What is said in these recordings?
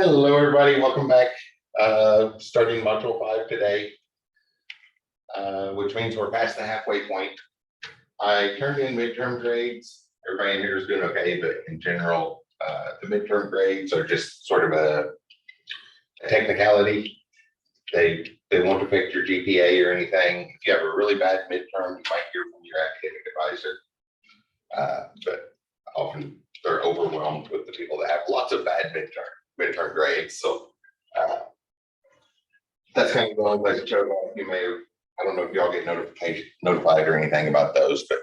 Hello, everybody. Welcome back. Starting module 5 today, which means we're past the halfway point. I turned in midterm grades. Everybody in here is doing okay, but in general, the midterm grades are just sort of a technicality. They won't affect your GPA or anything. If you have a really bad midterm, you might hear from your academic advisor. But often they're overwhelmed with the people that have lots of bad midterm grades. So that's kind of the only place to show that. You may have, I don't know if y'all get notified or anything about those, but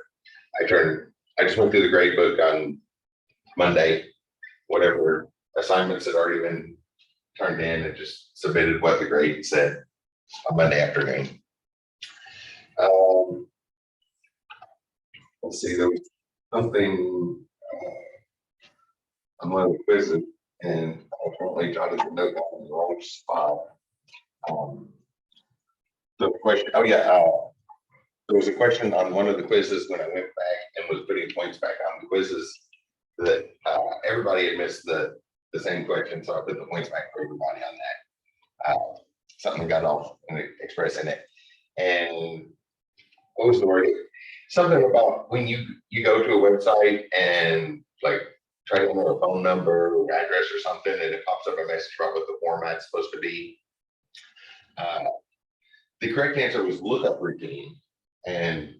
I just went through the grade book on Monday, whatever assignments had already been turned in, and just submitted what the grade said on Monday afternoon. Let's see, there was something on one of the quizzes, and I apparently jotted the note down in the wrong spot. The question, there was a question on one of the quizzes when I went back and was putting points back on the quizzes that everybody had missed the same question, so I put the points back for everybody on that. Something got off in expressing it. And what was the word? Something about when you go to a website and like try to enter a phone number or address or something, and it pops up a message about what the format's supposed to be. The correct answer was lookup routine, and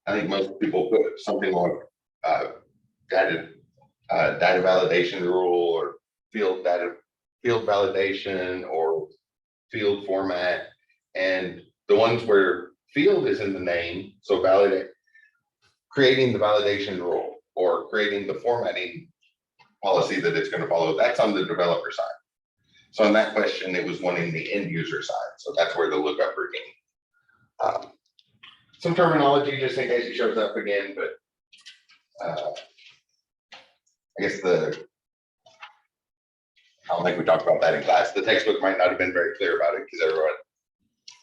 I think most people put something like data validation rule, or field validation, or field format, and the ones where field is in the name, so creating the validation rule or creating the formatting policy that it's going to follow, that's on the developer side. So in that question, it was one in the end user side. So that's where the lookup routine. Some terminology just in case it shows up again, but I guess I don't think we talked about that in class. The textbook might not have been very clear about it because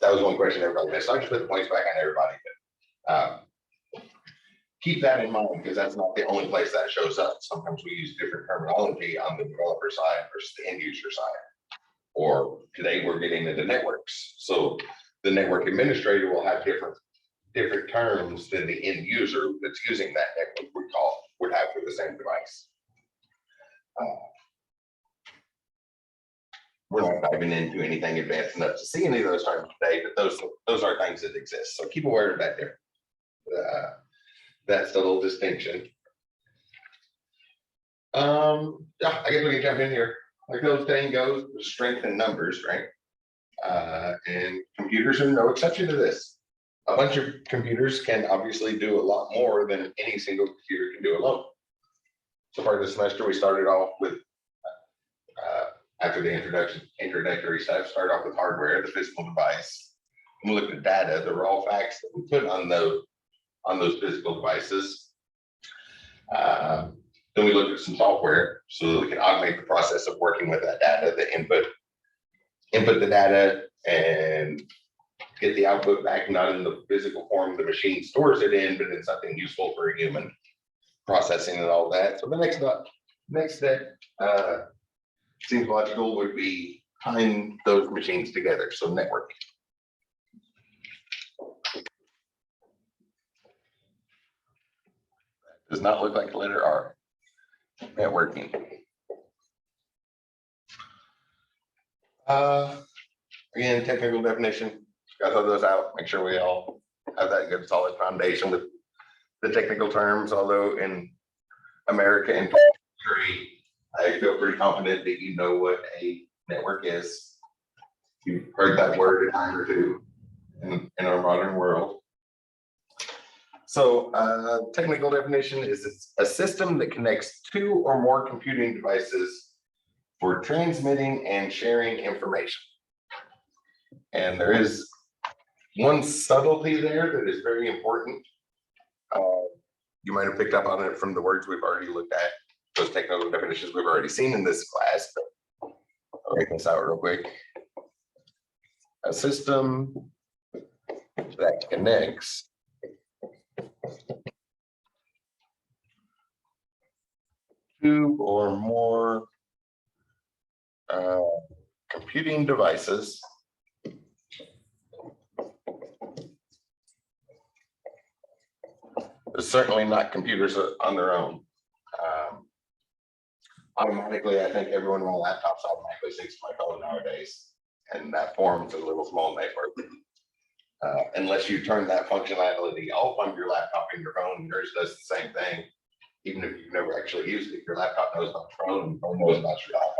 that was one question everybody missed. So I just put the points back on everybody, but keep that in mind because that's not the only place that shows up. Sometimes we use different terminology on the developer side versus the end user side. Or today we're getting into networks. So the network administrator will have different terms than the end user that's using that network would have for the same device. We're not diving into anything advanced enough to see any of those terms today, but those are things that exist. So keep aware of that difference. That's the little distinction. Yeah, I guess we can jump in here. Like the old saying goes, strength in numbers, right? And computers are no exception to this. A bunch of computers can obviously do a lot more than any single computer can do alone. So far this semester, we started off with, after the introductory stuff, started off with hardware, the physical device. And we looked at data, the raw facts that we put on those physical devices. Then we looked at some software so that we can automate the process of working with that data, the input the data and get the output back, not in the physical form the machine stores it in, but in something useful for a human, processing and all that. So the next step seems logical would be tying those machines together, so networking. Does not look like a letter R. Networking. Again, technical definition. Got to throw those out. Make sure we all have that good solid foundation with the technical terms. Although in America and history, I feel pretty confident that you know what a network is. You've heard that word a time or two in our modern world. So technical definition is a system that connects two or more computing devices for transmitting and sharing information. And there is one subtlety there that is very important. You might have picked up on it from the words we've already looked at, those technical definitions we've already seen in this class, but I'll write this out real quick. A system that connects two or more Uh, Computing devices. It's certainly not computers on their own. Automatically, I think everyone on laptops automatically syncs to my phone nowadays, and that forms a little small network. Unless you turn that functionality off on your laptop and your phone, yours does the same thing. Even if you've never actually used it, your laptop knows about your phone, and your phone knows about your laptop.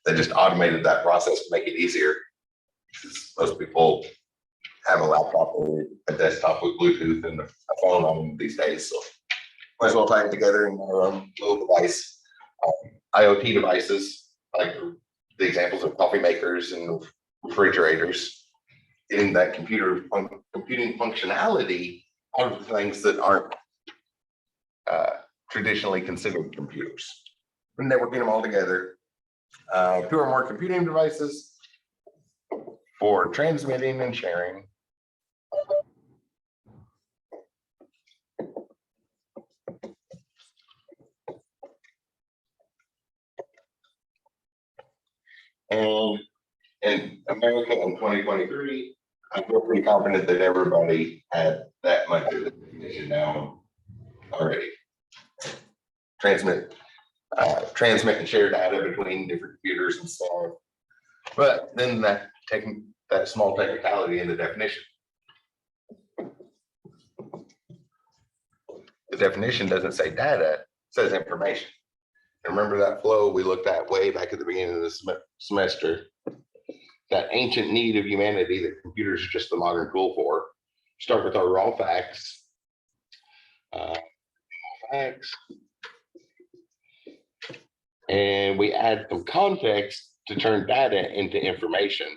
They just automated that process to make it easier. Most people have a laptop or a desktop with Bluetooth and a phone on them these days, so might as well tie it together in their own little device. IoT devices, like the examples of coffee makers and refrigerators, getting that computing functionality out of things that aren't traditionally considered computers. We're networking them all together. 2 or more computing devices for transmitting and sharing. And in America in 2023, I feel pretty confident that everybody had that much of the definition down already. Transmit and share data between different computers and so on. But then that small technicality in the definition. The definition doesn't say data, it says information. Remember that flow we looked at way back at the beginning of the semester? That ancient need of humanity that computers are just the modern tool for. Start with our raw facts. And we add some context to turn data into information.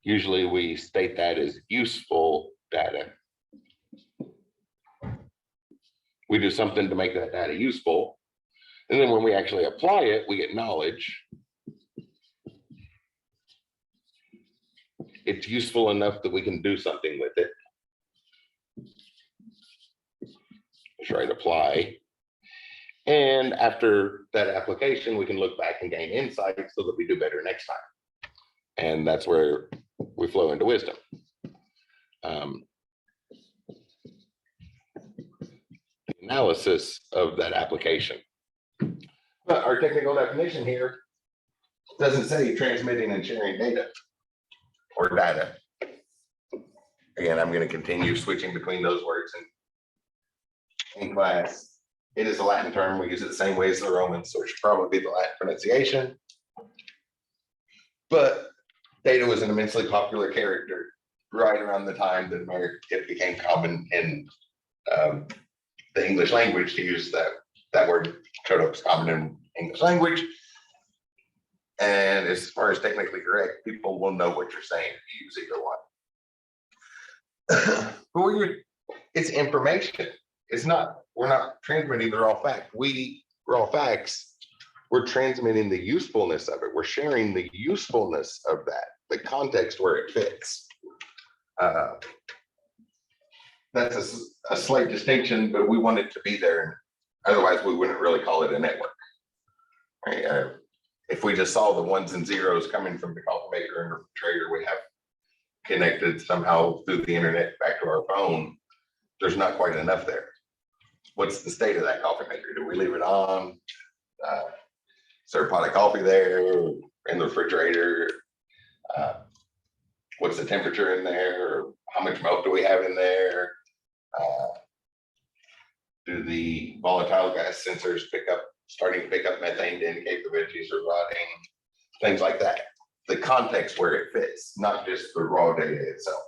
Usually we state that as useful data. We do something to make that data useful. And then when we actually apply it, we get knowledge. It's useful enough that we can do something with it. Let's write apply. And after that application, we can look back and gain insight so that we do better next time. And that's where we flow into wisdom. The analysis of that application. But our technical definition here doesn't say transmitting and sharing data or data. Again, I'm going to continue switching between those words in class. It is a Latin term. We use it the same way as the Romans, so it should probably be the Latin pronunciation. But data was an immensely popular character right around the time that it became common in the English language to use that word. Showed up as common in English language. And as far as technically correct, people will know what you're saying if you use either one. But it's information. We're not transmitting the raw fact. Raw facts, we're transmitting the usefulness of it. We're sharing the usefulness of that, the context where it fits. That's a slight distinction, but we want it to be there. Otherwise, we wouldn't really call it a network. Right? If we just saw the ones and zeros coming from the coffee maker and refrigerator we have connected somehow through the internet back to our phone, there's not quite enough there. What's the state of that coffee maker? Do we leave it on? Is there a pot of coffee there in the refrigerator? What's the temperature in there? How much milk do we have in there? Do the volatile gas sensors starting to pick up methane to indicate the veggies are rotting? Things like that. The context where it fits, not just the raw data itself.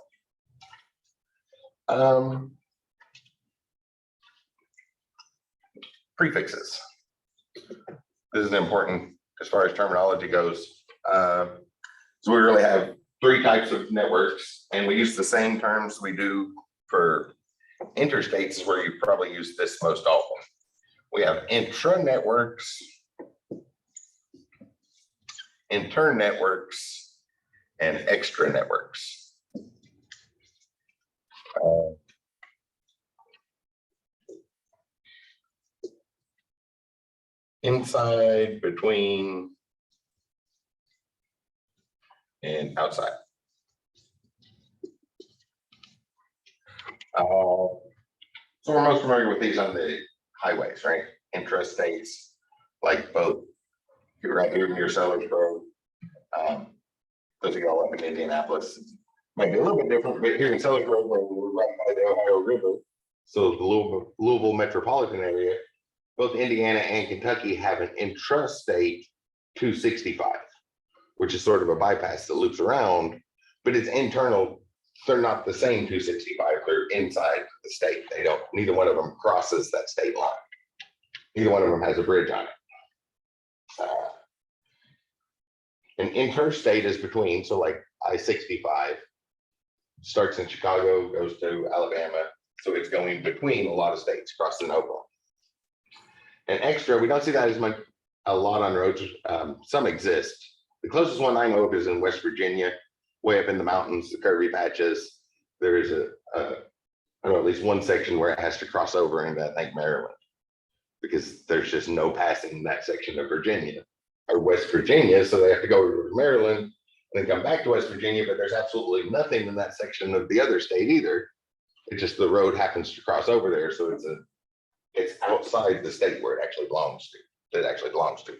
Prefixes. This is important as far as terminology goes. So we really have 3 types of networks, and we use the same terms we do for interstates, is where you probably use this most often. We have intra-networks, inter-networks, and extra-networks. inside, between, and outside. So we're most familiar with these on the highways, right? Intrastates, like both here right here near Sellers Road. Those of y'all up in Indianapolis might be a little bit different, but here in Sellers Road, where we're right by the Ohio River, so the Louisville metropolitan area, both Indiana and Kentucky have an intrastate 265, which is sort of a bypass that loops around, but it's internal. They're not the same 265. They're inside the state. They don't. Neither one of them crosses that state line. Neither one of them has a bridge on it. An interstate is between. So like I-65 starts in Chicago, goes to Alabama. So it's going between a lot of states, crossing over. And extra, we don't see that as much a lot on roads. Some exist. The closest one I know of is in West Virginia, way up in the mountains, the curvy patches. There is I don't know, at least one section where it has to cross over into, I think, Maryland, because there's just no passing in that section of Virginia or West Virginia. So they have to go over to Maryland and then come back to West Virginia, but there's absolutely nothing in that section of the other state either. It's just the road happens to cross over there. So it's outside the state where it actually belongs to.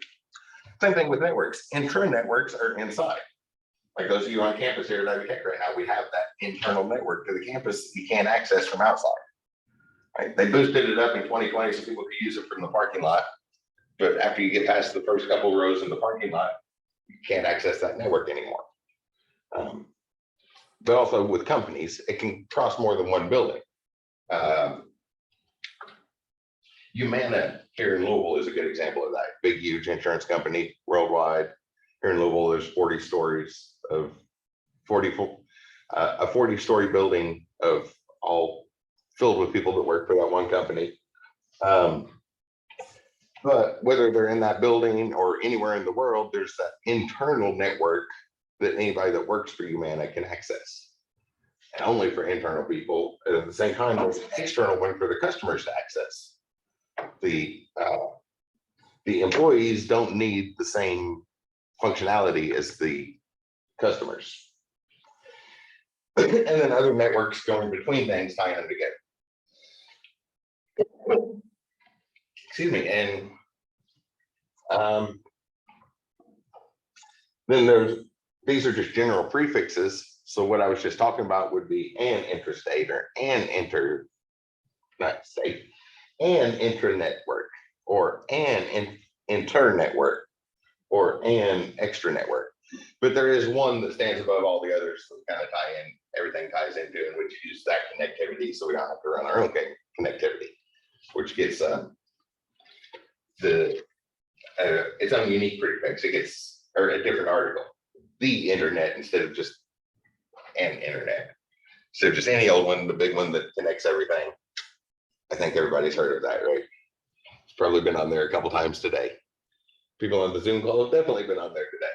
Same thing with networks. Intra networks are inside. Like those of you on campus here at Ivy Tech right now, we have that internal network to the campus you can't access from outside. Right? They boosted it up in 2020 so people could use it from the parking lot. But after you get past the first couple rows in the parking lot, you can't access that network anymore. But also with companies, it can cross more than one building. Humana here in Louisville is a good example of that. Big, huge insurance company worldwide. Here in Louisville, there's 40 stories of a 40-story building of all filled with people that work for that one company. But whether they're in that building or anywhere in the world, there's that internal network that anybody that works for Humana can access. And only for internal people. And at the same time, there's an external one for the customers to access. The employees don't need the same functionality as the customers. And then other networks going between things, tying them together. Excuse me. And then these are just general prefixes. So what I was just talking about would be an intrastate or an intranetwork, or an internetwork, or an extra network. But there is one that stands above all the others, so kind of tie in, everything ties into, and which use that connectivity, so we don't have to run our own connectivity, which gets its own unique prefix. It gets, or a different article, the internet instead of just an internet. So just any old one, the big one that connects everything. I think everybody's heard of that, right? It's probably been on there a couple times today. People on the Zoom call have definitely been on there today.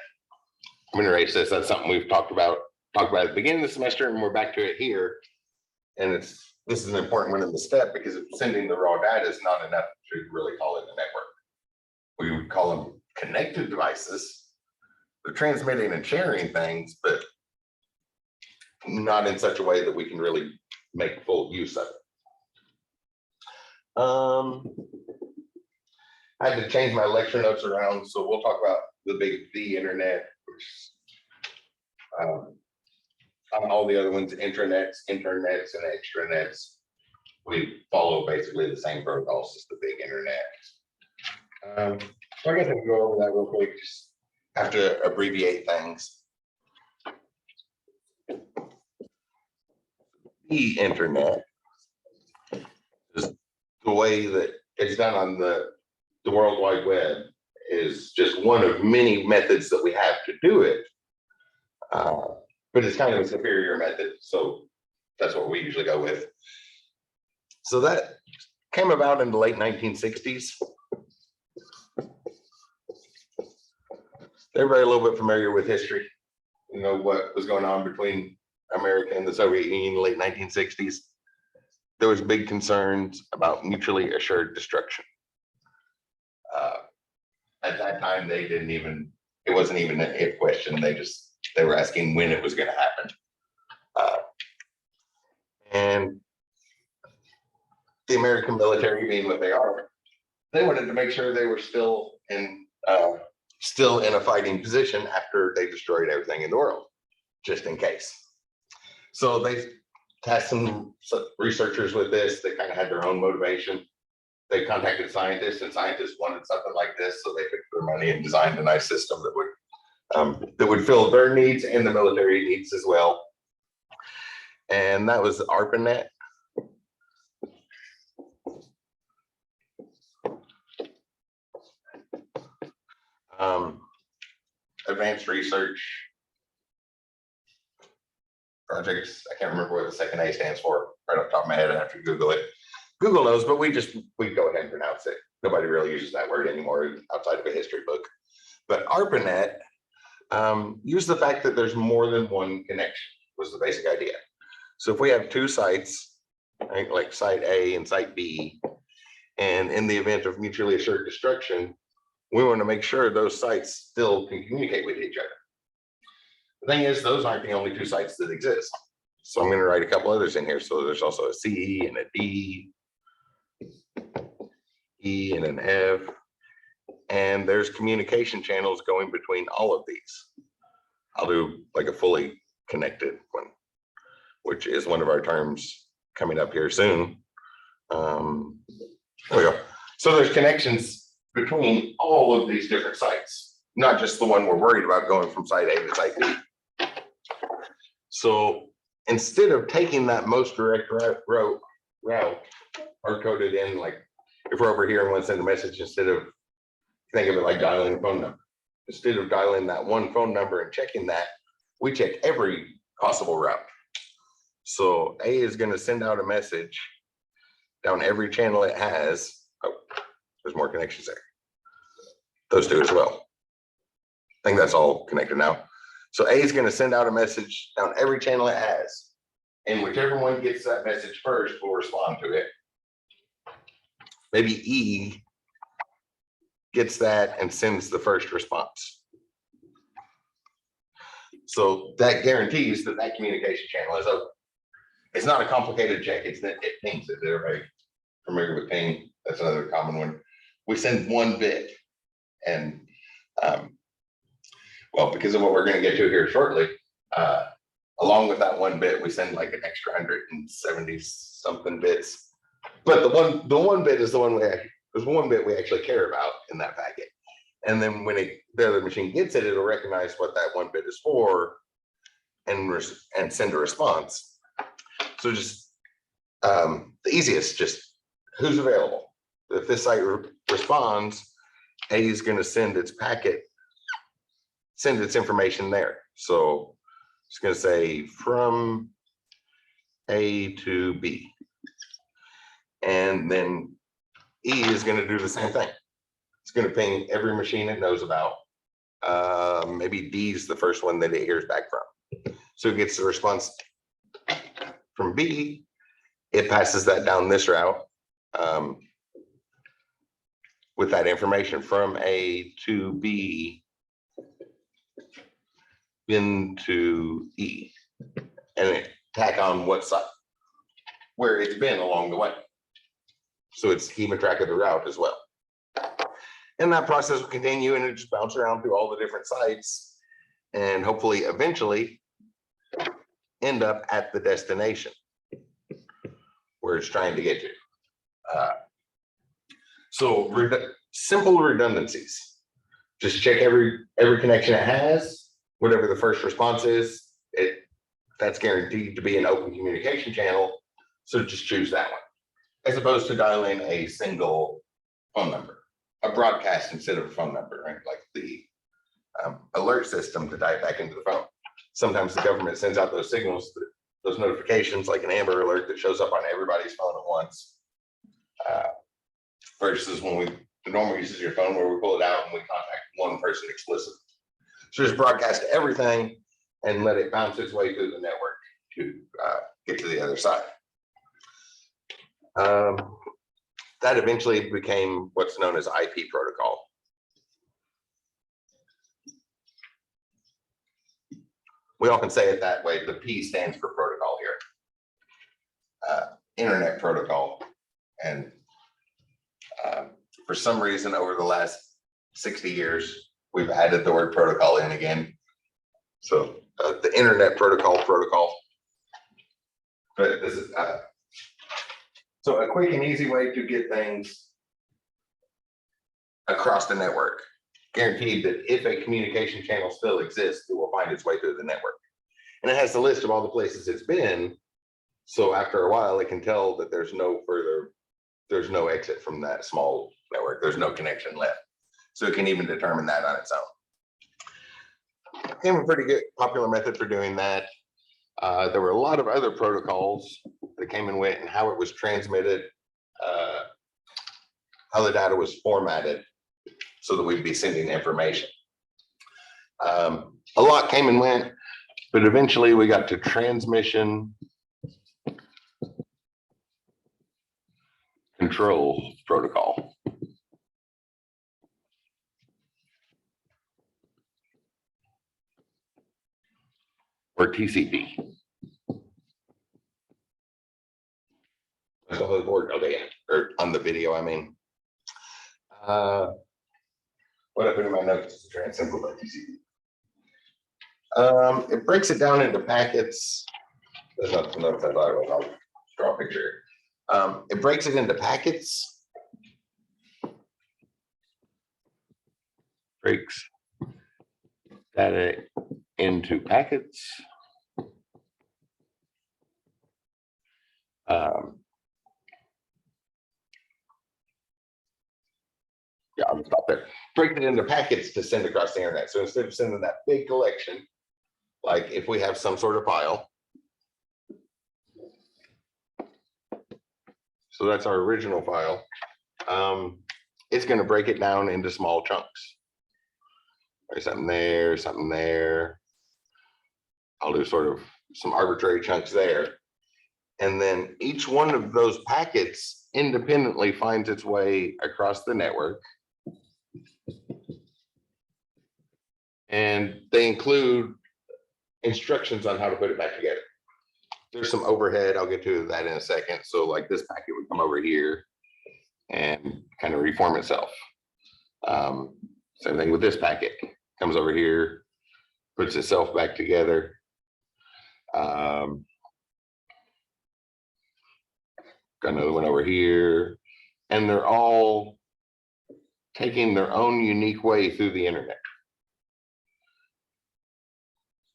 I'm going to erase this. That's something we've talked about at the beginning of the semester, and we're back to it here. And this is an important one in the step, because sending the raw data is not enough to really call it a network. We would call them connected devices. They're transmitting and sharing things, but not in such a way that we can really make full use of it. I had to change my lecture notes around, so we'll talk about the internet, which on all the other ones, intranets, internets, and extranets, we follow basically the same protocols as the big internet. So I guess I can go over that real quick. Just have to abbreviate things. The internet is the way that it's done on the World Wide Web, is just one of many methods that we have to do it. But it's kind of a superior method, so that's what we usually go with. So that came about in the late 1960s. Everybody a little bit familiar with history, you know what was going on between America and the Soviet Union in the late 1960s. There was big concerns about mutually assured destruction. at that time, it wasn't even an if question. They were asking when it was going to happen. And the American military, being what they are, they wanted to make sure they were still in a fighting position after they destroyed everything in the world, just in case. So they tasked some researchers with this. They kind of had their own motivation. They contacted scientists, and scientists wanted something like this, so they took their money and designed a nice system that would fill their needs and the military needs as well. And that was ARPANET. Advanced Research Projects. I can't remember what the second A stands for right off the top of my head. I have to Google it. Google knows, but we go ahead and pronounce it. Nobody really uses that word anymore outside of a history book. But ARPANET used the fact that there's more than one connection was the basic idea. So if we have two sites, right, like site A and site B, and in the event of mutually assured destruction, we want to make sure those sites still can communicate with each other. The thing is, those aren't the only two sites that exist. So I'm going to write a couple others in here. So there's also a C and a D, E and an F, and there's communication channels going between all of these. I'll do like a fully connected one, which is one of our terms coming up here soon. There we go. So there's connections between all of these different sites, not just the one we're worried about going from site A to site B. So instead of taking that most direct route hard coded in, like if we're over here and want to send a message, instead of, think of it like dialing a phone number. Instead of dialing that one phone number and checking that, we check every possible route. So A is going to send out a message down every channel it has. Oh, there's more connections there. Those two as well. I think that's all connected now. So A is going to send out a message down every channel it has. And whichever one gets that message first will respond to it. Maybe E gets that and sends the first response. So that guarantees that that communication channel is open. It's not a complicated check. It pings it. Everybody familiar with ping? That's another common one. We send one bit, and well, because of what we're going to get to here shortly, along with that one bit, we send like an extra 170 something bits. But the one bit is the one bit we actually care about in that packet. And then when the other machine gets it, it'll recognize what that one bit is for and send a response. So just the easiest, just who's available. If this site responds, A is going to send its packet, send its information there. So it's going to say from A to B. And then E is going to do the same thing. It's going to ping every machine it knows about. Maybe D is the first one that it hears back from. So it gets the response from B. It passes that down this route with that information from A to B into E. And it tack on what side, where it's been along the way. So it's keeping track of the route as well. And that process will continue, and it just bounce around through all the different sites and hopefully eventually end up at the destination where it's trying to get to. Simple redundancies. Just check every connection it has, whatever the first response is, that's guaranteed to be an open communication channel. So just choose that one, as opposed to dialing a single phone number, a broadcast instead of a phone number, right? Like the alert system to dive back into the phone. Sometimes the government sends out those signals, those notifications, like an Amber Alert that shows up on everybody's phone at once. Versus when the normal uses your phone where we pull it out and we contact one person explicitly. So just broadcast everything and let it bounce its way through the network to get to the other side. That eventually became what's known as IP protocol. we all can say it that way. The P stands for protocol here. Internet protocol. And for some reason, over the last 60 years, we've added the word protocol in again. So the internet protocol. But this is so a quick and easy way to get things across the network. Guaranteed that if a communication channel still exists, it will find its way through the network. And it has the list of all the places it's been. So after a while, it can tell that there's no exit from that small network. There's no connection left. So it can even determine that on its own. And a pretty good popular method for doing that. There were a lot of other protocols that came and went, and how it was transmitted, how the data was formatted so that we'd be sending information. A lot came and went, but eventually we got to transmission control protocol. Or TCP. That's the whole word. Okay, yeah. Or on the video, I mean. What I put in my notes is to try and simplify TCP. It breaks it down into packets. There's not the notes I thought I'll draw a picture. It breaks it into packets. Breaks data into packets. Yeah, I'll stop there. Break it into packets to send across the internet. So instead of sending that big collection, like if we have some sort of file, so that's our original file, it's going to break it down into small chunks. There's something there, something there. I'll do sort of some arbitrary chunks there. And then each one of those packets independently finds its way across the network. And they include instructions on how to put it back together. There's some overhead. I'll get to that in a second. So like this packet would come over here and kind of reform itself. Same thing with this packet. Comes over here, puts itself back together. Got another one over here. And they're all taking their own unique way through the internet.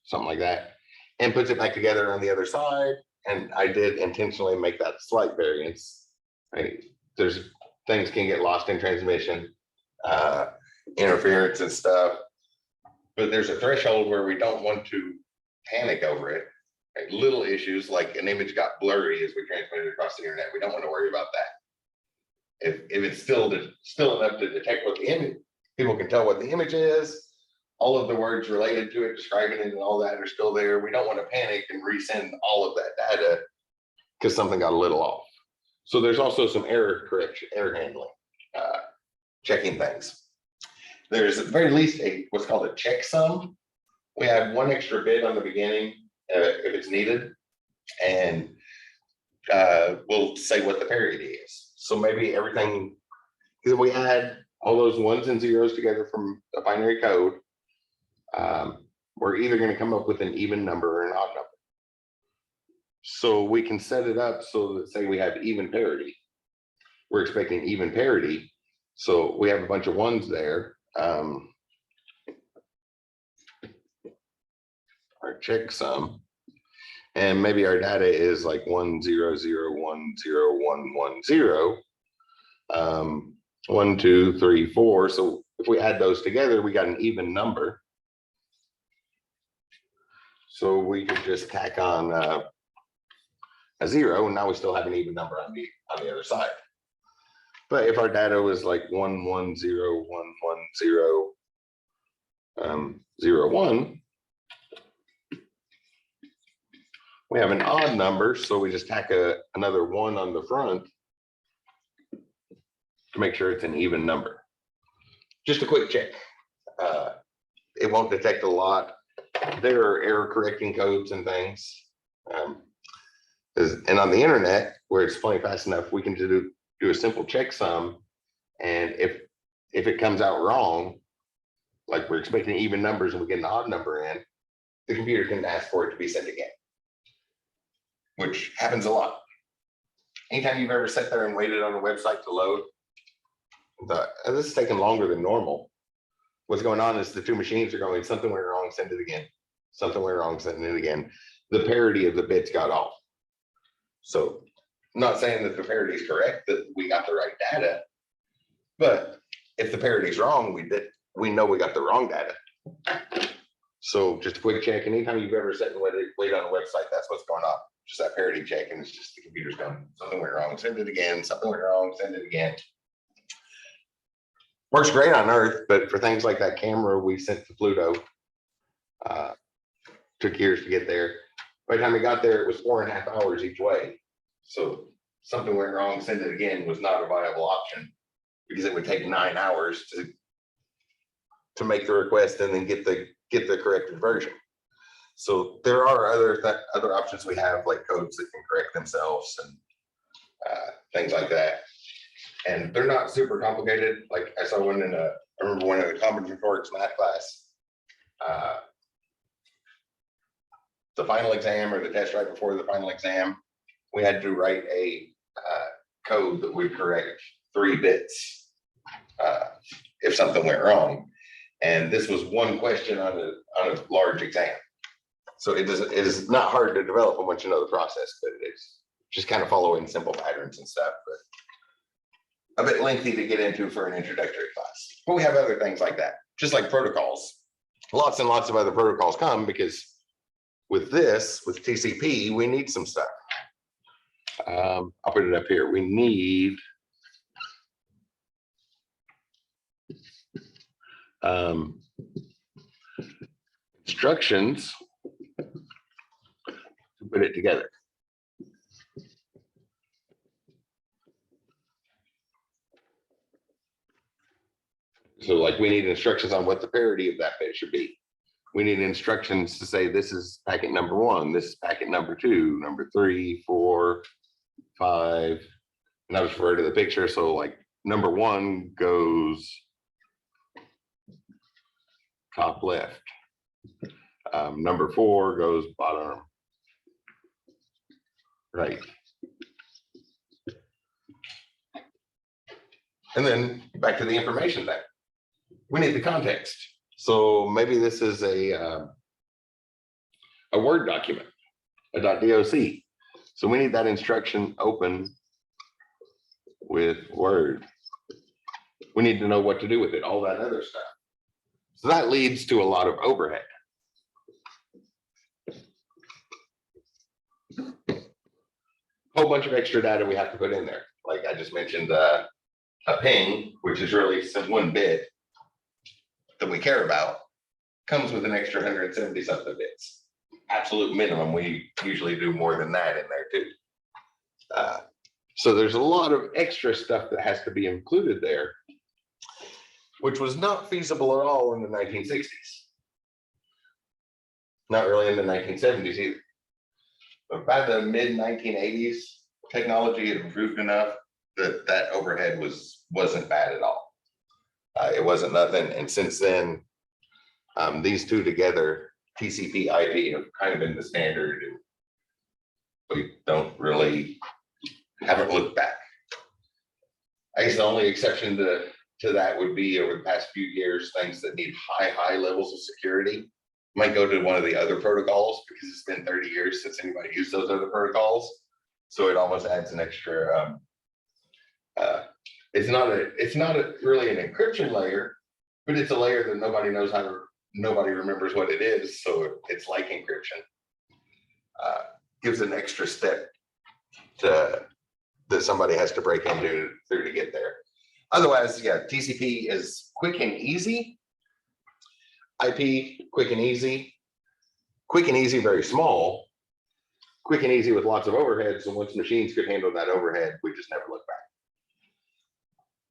Something like that, and puts it back together on the other side. And I did intentionally make that slight variance. Right? There's things can get lost in transmission, interference and stuff, but there's a threshold where we don't want to panic over it. Right? Little issues like an image got blurry as we transmitted across the internet. We don't want to worry about that. If it's still enough to detect what the image, people can tell what the image is. All of the words related to it, describing it and all that are still there. We don't want to panic and resend all of that data because something got a little off. So there's also some error correction, error handling, checking things. There's at the very least what's called a checksum. We have one extra bit on the beginning if it's needed, and we'll say what the parity is. So maybe everything, if we add all those ones and zeros together from a binary code, we're either going to come up with an even number or an odd number. So we can set it up so that, say we have even parity. We're expecting even parity. So we have a bunch of ones there. Our checksum. And maybe our data is like 100101110. 1, 2, 3, 4. So if we add those together, we got an even number. So we could just tack on a 0, and now we still have an even number on the other side. But if our data was like 110111001, we have an odd number, so we just tack another 1 on the front to make sure it's an even number. Just a quick check. It won't detect a lot. there are error correcting codes and things. And on the internet, where it's playing fast enough, we can do a simple checksum. And if it comes out wrong, like we're expecting even numbers and we get an odd number in, the computer can ask for it to be sent again, which happens a lot. Anytime you've ever sat there and waited on a website to load, this is taking longer than normal. What's going on is the two machines are going, something went wrong, send it again. Something went wrong, send it again. The parity of the bits got off. So I'm not saying that the parity is correct, that we got the right data, but if the parity is wrong, we know we got the wrong data. So just a quick check. Anytime you've ever sat and wait on a website, that's what's going on. Just that parity check, and it's just the computer's going, something went wrong, send it again, something went wrong, send it again. Works great on Earth, but for things like that camera we sent to Pluto, took years to get there. By the time we got there, it was 4.5 hours each way. So something went wrong, send it again was not a viable option, because it would take 9 hours to make the request and then get the corrected version. So there are other options we have, like codes that can correct themselves and things like that. And they're not super complicated. Like I saw one I remember one in a combinatorics math class. The final exam, or the test right before the final exam, we had to write a code that would correct 3 bits if something went wrong. And this was one question on a large exam. So it is not hard to develop once you know the process, but it is just kind of following simple patterns and stuff, but a bit lengthy to get into for an introductory class. But we have other things like that, just like protocols. Lots and lots of other protocols come because with TCP, we need some stuff. I'll put it up here. We need instructions to put it together. So like we need instructions on what the parity of that bit should be. We need instructions to say this is packet number 1, this is packet number 2, number 3, 4, 5. And I was referring to the picture. So like number 1 goes top left. Number 4 goes bottom right. And then back to the information thing. We need the context. So maybe this is a Word document, a .doc. So we need that instruction open with Word. We need to know what to do with it, all that other stuff. So that leads to a lot of overhead. Whole bunch of extra data we have to put in there. Like I just mentioned, a ping, which is really one bit that we care about, comes with an extra 170 something bits. Absolute minimum, we usually do more than that in there too. So there's a lot of extra stuff that has to be included there, which was not feasible at all in the 1960s. Not really in the 1970s either. But by the mid 1980s, technology had improved enough that that overhead wasn't bad at all. It wasn't nothing. And since then, these two together, TCP IP, have kind of been the standard. And we haven't looked back. I guess the only exception to that would be over the past few years, things that need high levels of security might go to one of the other protocols, because it's been 30 years since anybody used those other protocols. So it almost adds an extra, it's not really an encryption layer, but it's a layer that nobody remembers what it is. So it's like encryption. Gives an extra step that somebody has to break through to get there. Otherwise, yeah, TCP is quick and easy. IP, quick and easy. Quick and easy, very small. Quick and easy with lots of overhead. So once machines could handle that overhead, we just never look back.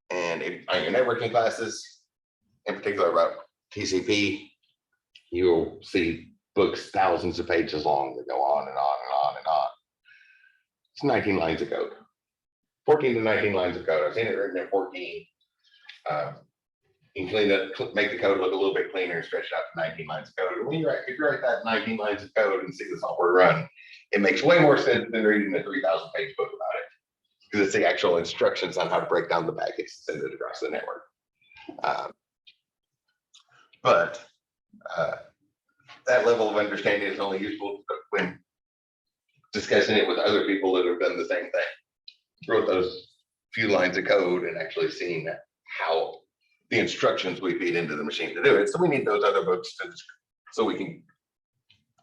And on your networking classes, in particular about TCP, you'll see books thousands of pages long that go on and on and on and on. It's 19 lines of code, 14 to 19 lines of code. I've seen it written in 14. You can clean it, make the code look a little bit cleaner and stretch it out to 19 lines of code. And when if you write that 19 lines of code and see the software run, it makes way more sense than reading a 3,000 page book about it, because it's the actual instructions on how to break down the packets and send it across the network. But that level of understanding is only useful when discussing it with other people that have done the same thing, wrote those few lines of code and actually seeing how the instructions we feed into the machine to do it. So we need those other books so we can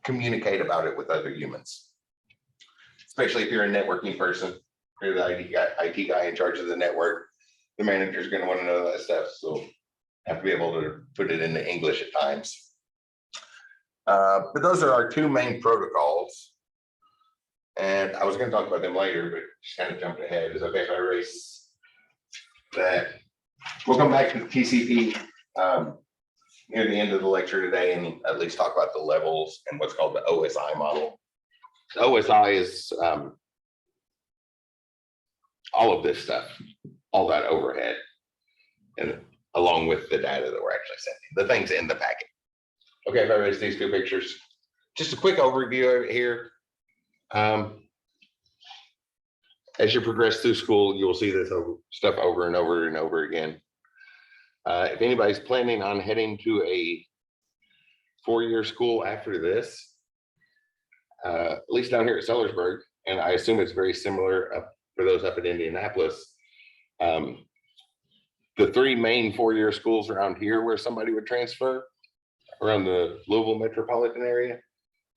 communicate about it with other humans. Especially if you're a networking person, you're the IT guy in charge of the network, the manager's going to want to know that stuff. So have to be able to put it into English at times. But those are our two main protocols. And I was going to talk about them later, but just kind of jumped ahead. Is okay if I erase that? We'll come back to the TCP near the end of the lecture today and at least talk about the levels and what's called the OSI model. The OSI is all of this stuff, all that overhead, and along with the data that we're actually sending, the things in the packet. Okay, if I erase these two pictures, just a quick overview of it here. As you progress through school, you will see this stuff over and over and over again. If anybody's planning on heading to a 4-year school after this, at least down here at Sellersburg, and I assume it's very similar for those up in Indianapolis, the 3 main 4-year schools around here where somebody would transfer around the Louisville metropolitan area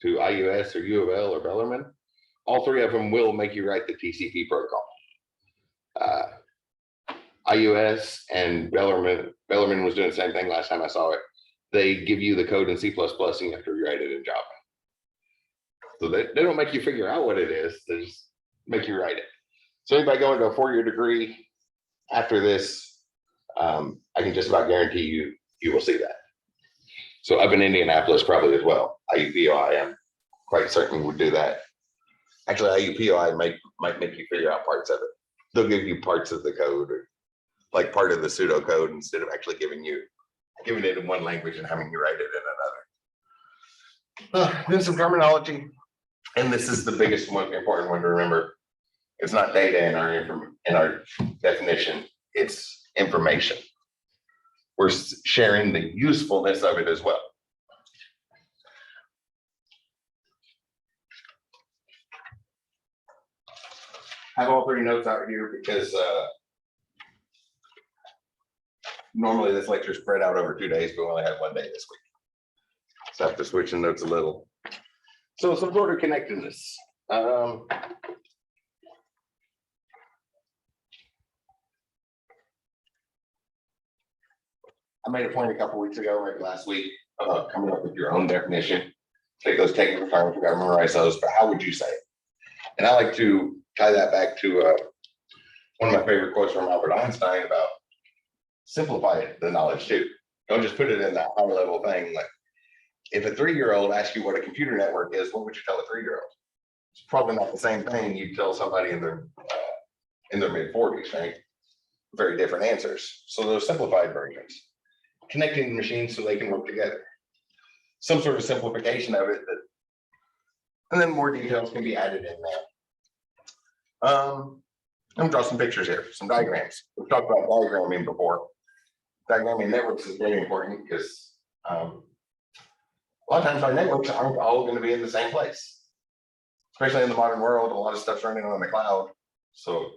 to IUS or U of L or Bellarmine, all 3 of them will make you write the TCP protocol. IUS and Bellarmine was doing the same thing last time I saw it. They give you the code in C++ and you have to rewrite it in Java. So they don't make you figure out what it is, they just make you write it. So anybody going to a 4-year degree after this, I can just about guarantee you will see that. So up in Indianapolis probably as well. IUPOI, I'm quite certain would do that. Actually, IUPOI might make you figure out parts of it. They'll give you parts of the code, or like part of the pseudocode, instead of actually giving it in one language and having you write it in another. Then some terminology, and this is the biggest one, important one to remember. It's not data in our definition, it's information. We're sharing the usefulness of it as well. I have all 3 notes out here because normally this lecture is spread out over 2 days, but we only have 1 day this week. So I have to switch the notes a little. So some sort of connectedness. I made a point a couple weeks ago, maybe last week, about coming up with your own definition. Take those technical terms, we got to memorize those, but how would you say it? And I like to tie that back to one of my favorite quotes from Albert Einstein about simplify the knowledge too. Don't just put it in that high level thing. Like if a 3-year-old asks you what a computer network is, what would you tell a 3-year-old? It's probably not the same thing you'd tell somebody in their mid-40s, right? Very different answers. So those simplified versions, connecting machines so they can work together. Some sort of simplification of it, and then more details can be added in there. I'm gonna draw some pictures here, some diagrams. We've talked about diagramming before. Diagramming networks is very important because a lot of times our networks aren't all going to be in the same place. Especially in the modern world, a lot of stuff's running on the cloud. So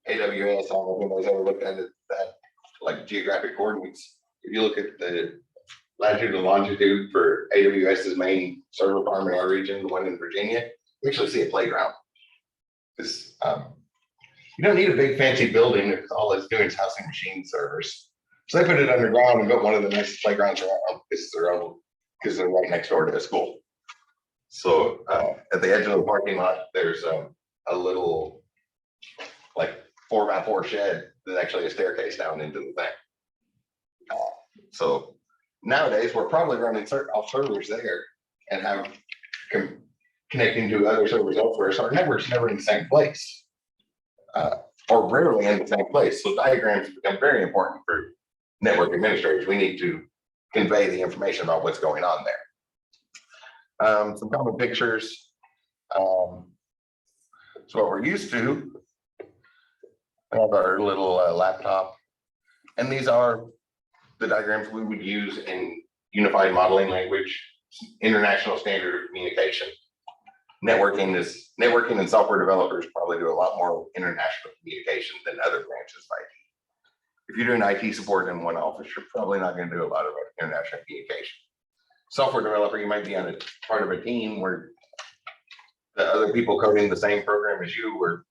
AWS, I don't know if anybody's ever looked at it, that like geographic coordinates. If you look at the latitude and longitude for AWS's main server farm in our region, the one in Virginia, we actually see a playground. This, you don't need a big fancy building if all it's doing is housing machine servers. So they put it underground and built one of the nicest playgrounds around because they're right next door to a school. So at the edge of the parking lot, there's a little like 4x4 shed. There's actually a staircase down into the thing. So nowadays we're probably running off servers there, and have connecting to other servers elsewhere. So our network's never in the same place, or rarely in the same place. So diagrams become very important for network administrators. We need to convey the information about what's going on there. Some common pictures. So what we're used to, we have our little laptop, and these are the diagrams we would use in unified modeling language, international standard of communication. Networking and software developers probably do a lot more international communication than other branches of IT. If you're doing IT support in one office, you're probably not going to do a lot of international communication. Software developer, you might be on a part of a team where the other people coding the same program as you were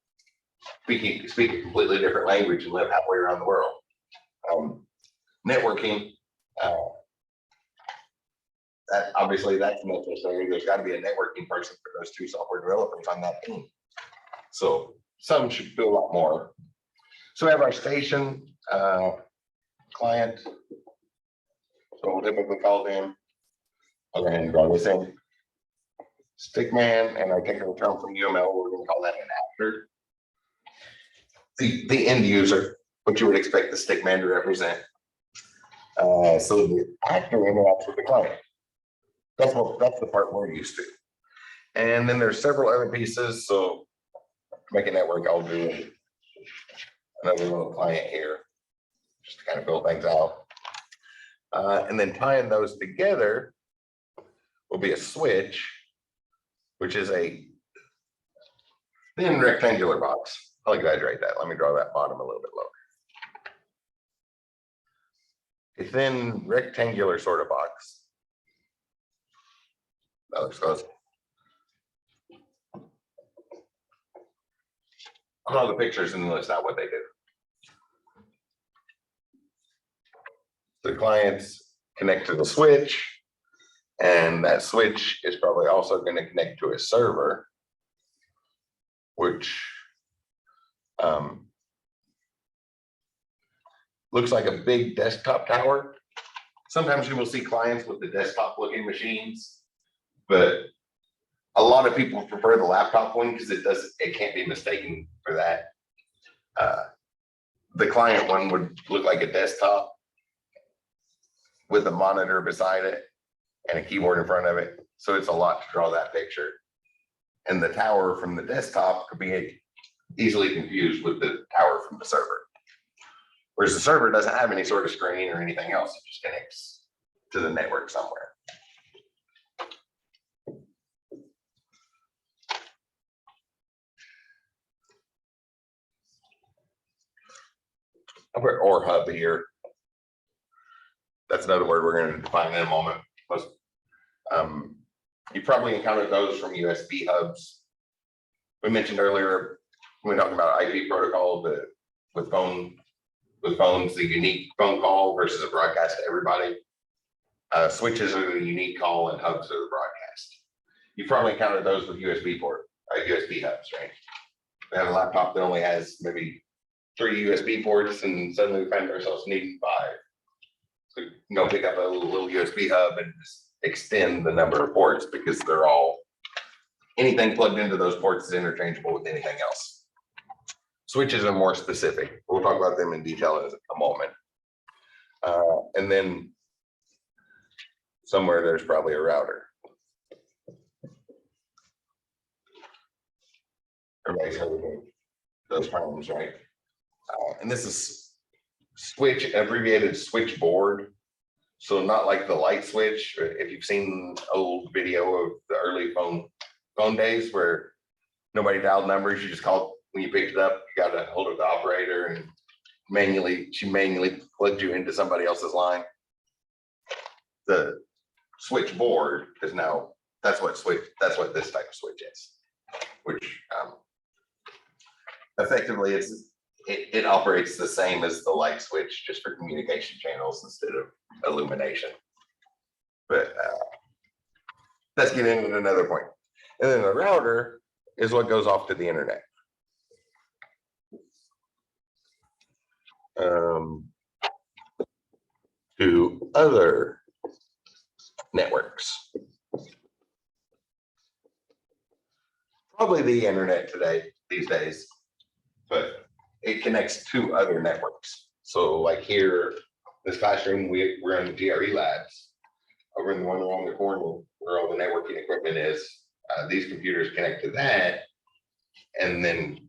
speak a completely different language and live halfway around the world. Networking, that obviously that's necessary. There's got to be a networking person for those two software developers on that team. So some should do a lot more. So we have our station client. So we'll typically call them. I'll go ahead and draw this in. Stickman, and our technical term from UML, we're going to call that an actor. The end user, what you would expect the stickman to represent. So the actor interacts with the client. That's the part we're used to. And then there's several other pieces. So to make a network, I'll do another little client here, just to kind of fill things out. And then tying those together will be a switch, which is a thin rectangular box. I'll exaggerate that. Let me draw that bottom a little bit lower. A thin rectangular sort of box. That looks close. I'll draw the pictures and list out what they do. The clients connect to the switch, and that switch is probably also going to connect to a server, which looks like a big desktop tower. Sometimes you will see clients with the desktop looking machines, but a lot of people prefer the laptop one because it can't be mistaken for that. The client one would look like a desktop with a monitor beside it and a keyboard in front of it. So it's a lot to draw that picture. And the tower from the desktop could be easily confused with the tower from the server. Whereas the server doesn't have any sort of screen or anything else. It just connects to the network somewhere. I'll put or hub here. That's another word we're going to define in a moment. You probably encountered those from USB hubs. We mentioned earlier when we were talking about IP protocol, with phones, the unique phone call versus a broadcast to everybody. Switches are the unique call and hubs are the broadcast. You probably encountered those with USB USB hubs, right? We have a laptop that only has maybe 3 USB ports, and suddenly we find ourselves needing 5. So you can go pick up a little USB hub and just extend the number of ports because they're all, anything plugged into those ports is interchangeable with anything else. Switches are more specific. We'll talk about them in detail in a moment. And then somewhere there's probably a router. Everybody's heard of those terms, right? And this is switch, abbreviated switchboard. So not like the light switch. If you've seen old video of the early phone days where nobody dialed numbers, you just called when you picked it up, you got a hold of the operator and she manually plugged you into somebody else's line. The switchboard is now, that's what this type of switch is, which effectively it operates the same as the light switch, just for communication channels instead of illumination. But let's get into another point. And then the router is what goes off to the internet. To other networks. probably the internet these days, but it connects to other networks. So like here, this classroom, we're in the GRE labs. Over in the one along the corner where all the networking equipment is, these computers connect to that, and then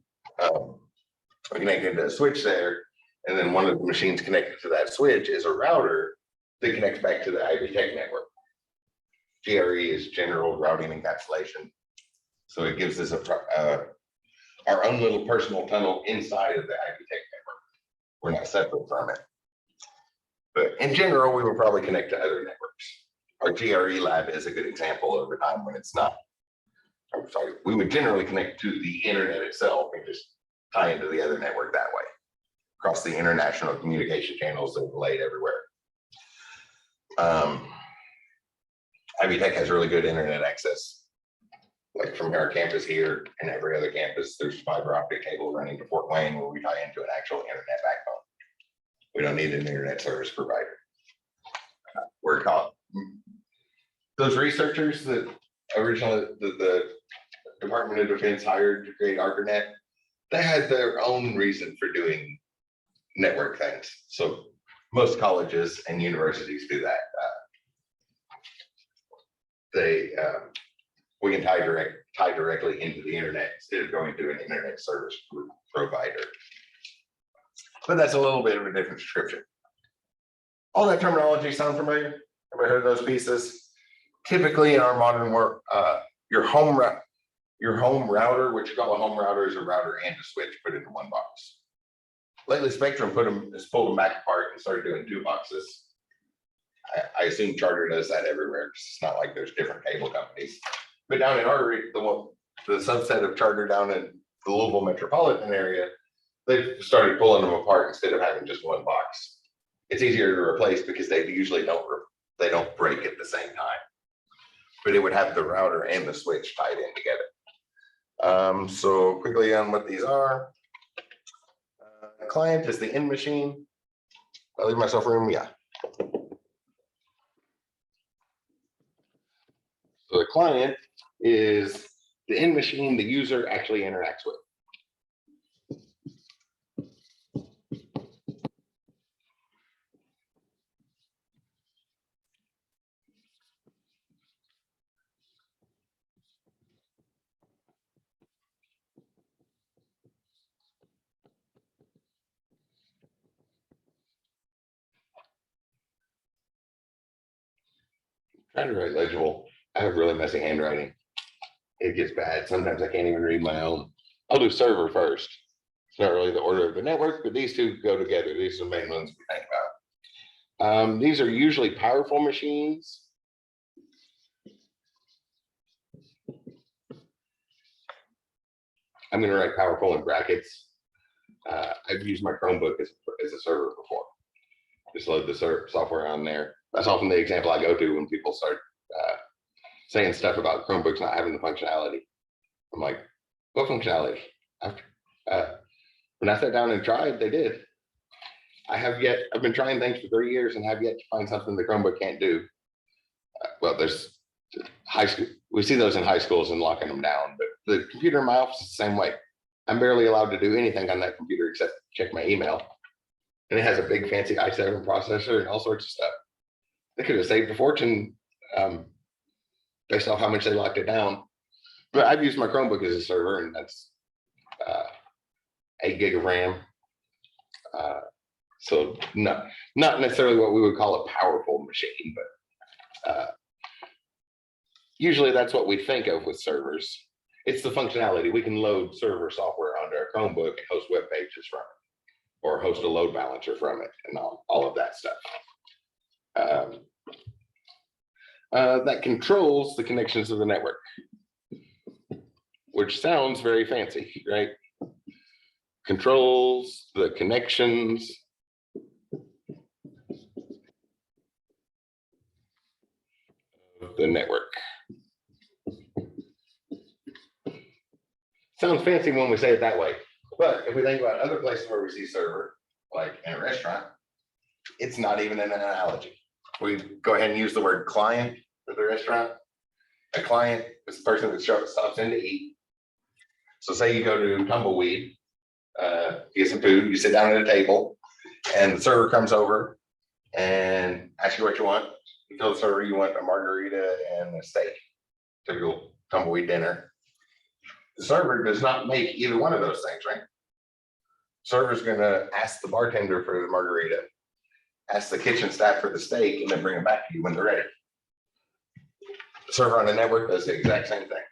we're connected to a switch there, and then one of the machines connected to that switch is a router that connects back to the Ivy Tech network. GRE is general routing encapsulation. So it gives us our own little personal tunnel inside of the Ivy Tech network. We're not separate from it. But in general, we will probably connect to other networks. Our GRE lab is a good example over time when it's not. I'm sorry, we would generally connect to the internet itself and just tie into the other network that way, across the international communication channels that are laid everywhere. Ivy Tech has really good internet access. Like from our campus here and every other campus, there's fiber optic cable running to Fort Wayne where we tie into an actual internet backbone. We don't need an internet service provider. We're called those researchers that originally the Department of Defense hired to create ARPANET. They had their own reason for doing network things. So most colleges and universities do that. We can tie directly into the internet instead of going to an internet service provider. But that's a little bit of a different description. All that terminology sound familiar? Ever heard of those pieces? Typically in our modern world, your home router, which you call a home router, is a router and a switch put into one box. Lately, Spectrum has pulled them back apart and started doing two boxes. I assume Charter does that everywhere. It's not like there's different cable companies. But down in our the subset of Charter down in the Louisville metropolitan area, they've started pulling them apart instead of having just one box. It's easier to replace because they usually don't break at the same time. But it would have the router and the switch tied in together. So quickly on what these are. Client is the end machine. I'll leave myself room, yeah. So the client is the end machine the user actually interacts with. Trying to write legible. I have really messy handwriting. It gets bad. Sometimes I can't even read my own. I'll do server first. It's not really the order of the network, but these two go together. These are the main ones we think about. These are usually powerful machines. I'm going to write powerful in brackets. I've used my Chromebook as a server before. Just load the software on there. That's often the example I go to when people start saying stuff about Chromebooks not having the functionality. I'm like, what functionality? When I sat down and tried, they did. I've been trying things for 3 years and have yet to find something the Chromebook can't do. Well, there's high school. We see those in high schools and locking them down, but the computer in my office is the same way. I'm barely allowed to do anything on that computer except check my email. And it has a big fancy i7 processor and all sorts of stuff. They could have saved a fortune based off how much they locked it down. But I've used my Chromebook as a server, and that's 8 gig of RAM. So not necessarily what we would call a powerful machine, but usually that's what we think of with servers. It's the functionality. We can load server software onto a Chromebook and host web pages from it, or host a load balancer from it, and all of that stuff. That controls the connections of the network, which sounds very fancy, right? Controls the connections of the network. Sounds fancy when we say it that way, but if we think about other places where we see server, like in a restaurant, it's not even an analogy. We go ahead and use the word client for the restaurant. A client is the person that stops in to eat. So say you go to Tumbleweed, get some food, you sit down at a table, and the server comes over and asks you what you want. You tell the server you want a margarita and a steak, typical Tumbleweed dinner. The server does not make either one of those things, right? Server's gonna ask the bartender for the margarita, ask the kitchen staff for the steak, and then bring it back to you when they're ready. The server on the network does the exact same thing.